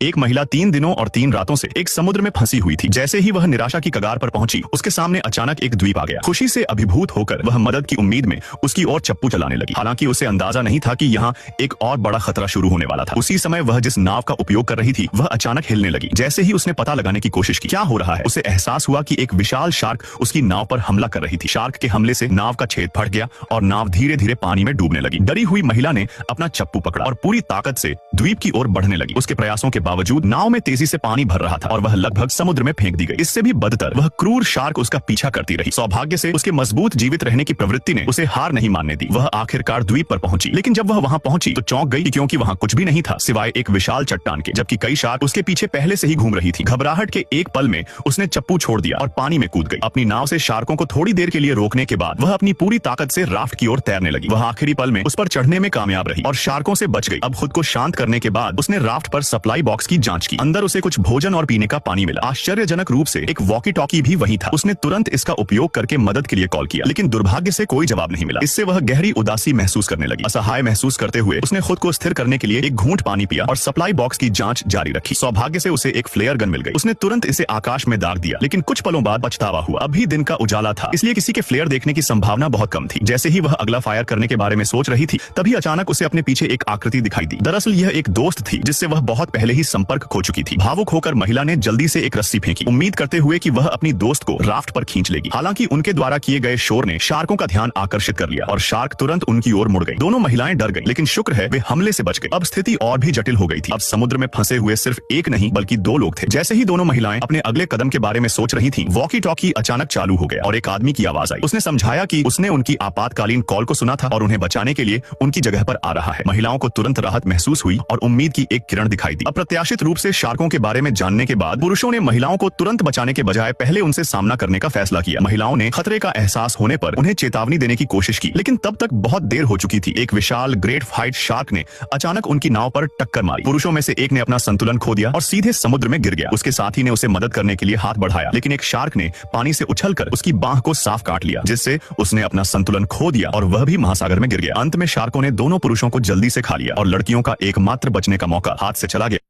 एक महिला 3 दिनों और 3 रातों से एक समुद्र में फंसी हुई थी। जैसे ही वह निराशा की कगार पर पहुंची, उसके सामने अचानक एक द्वीप आ गया। खुशी से अभिभूत होकर वह मदद की उम्मीद में उसकी ओर चप्पू चलाने लगी। हालांकि उसे अंदाजा नहीं था कि यहाँ एक और बड़ा खतरा शुरू होने वाला था। उसी समय वह जिस नाव का उपयोग कर रही थी, वह अचानक हिलने लगी। जैसे ही उसने पता लगाने की कोशिश की क्या हो रहा है, उसे एहसास हुआ कि एक विशाल शार्क उसकी नाव पर हमला कर रही थी। शार्क के हमले से नाव का छेद फट गया और नाव धीरे धीरे पानी में डूबने लगी। डरी हुई महिला ने अपना चप्पू पकड़ा और पूरी ताकत से द्वीप की ओर बढ़ने लगी। उसके प्रयासों के बावजूद नाव में तेजी से पानी भर रहा था और वह लगभग समुद्र में फेंक दी गई। इससे भी बदतर वह क्रूर शार्क उसका पीछा करती रही। सौभाग्य से उसके मजबूत जीवित रहने की प्रवृत्ति ने उसे हार नहीं मानने दी। वह आखिरकार द्वीप पर पहुंची, लेकिन जब वह वहां पहुंची तो चौंक गई, क्योंकि वहां कुछ भी नहीं था सिवाय एक विशाल चट्टान के, जबकि कई शार्क उसके पीछे पहले से ही घूम रही थी। घबराहट के एक पल में उसने चप्पू छोड़ दिया और पानी में कूद गई। अपनी नाव से शार्कों को थोड़ी देर के लिए रोकने के बाद वह अपनी पूरी ताकत से राफ्ट की ओर तैरने लगी। वह आखिरी पल में उस पर चढ़ने में कामयाब रही और शार्कों से बच गई। अब खुद को शांत करने के बाद उसने राफ्ट पर सप्लाई बॉक्स की जांच की। अंदर उसे कुछ भोजन और पीने का पानी मिला। आश्चर्यजनक रूप से एक वॉकी टॉकी भी वहीं था। उसने तुरंत इसका उपयोग करके मदद के लिए कॉल किया, लेकिन दुर्भाग्य से कोई जवाब नहीं मिला। इससे वह गहरी उदासी महसूस करने लगी। असहाय महसूस करते हुए उसने खुद को स्थिर करने के लिए एक घूंट पानी पिया और सप्लाई बॉक्स की जांच जारी रखी। सौभाग्य से उसे एक फ्लेयर गन मिल गई। उसने तुरंत इसे आकाश में दाग दिया, लेकिन कुछ पलों बाद पछतावा हुआ। अभी दिन का उजाला था, इसलिए किसी के फ्लेयर देखने की संभावना बहुत कम थी। जैसे ही वह अगला फायर करने के बारे में सोच रही थी, तभी अचानक उसे अपने पीछे एक आकृति दिखाई दी। दरअसल यह एक दोस्त थी जिससे वह बहुत पहले ही संपर्क खो चुकी थी। भावुक होकर महिला ने जल्दी से एक रस्सी फेंकी, उम्मीद करते हुए कि वह अपनी दोस्त को राफ्ट पर खींच लेगी। हालांकि उनके द्वारा किए गए शोर ने शार्कों का ध्यान आकर्षित कर लिया और शार्क तुरंत उनकी ओर मुड़ गई। दोनों महिलाएं डर गईं, लेकिन शुक्र है वे हमले से बच गई। अब स्थिति और भी जटिल हो गई थी। अब समुद्र में फंसे हुए सिर्फ एक नहीं बल्कि 2 लोग थे। जैसे ही दोनों महिलाएं अपने अगले कदम के बारे में सोच रही थीं, वॉकी टॉकी अचानक चालू हो गया और एक आदमी की आवाज आई। उसने समझाया कि उसने उनकी आपातकालीन कॉल को सुना था और उन्हें बचाने के लिए उनकी जगह पर आ रहा है। महिलाओं को तुरंत राहत महसूस हुई और उम्मीद की एक किरण दिखाई दी। अप्रत्याशित रूप से शार्कों के बारे में जानने के बाद पुरुषों ने महिलाओं को तुरंत बचाने के बजाय पहले उनसे सामना करने का फैसला किया। महिलाओं ने खतरे का एहसास होने पर उन्हें चेतावनी देने की कोशिश की, लेकिन तब तक बहुत देर हो चुकी थी। एक विशाल ग्रेट व्हाइट शार्क ने अचानक उनकी नाव पर टक्कर मारी। पुरुषों में से एक ने अपना संतुलन खो दिया और सीधे समुद्र में गिर गया। उसके साथी ने उसे मदद करने के लिए हाथ बढ़ाया, लेकिन एक शार्क ने पानी से उछलकर उसकी बांह को साफ काट लिया, जिससे उसने अपना संतुलन खो दिया और वह भी महासागर में गिर गया। अंत में शार्कों ने दोनों पुरुषों को जल्दी से खा लिया और लड़कियों का एकमात्र बचने का मौका हाथ से चला गया।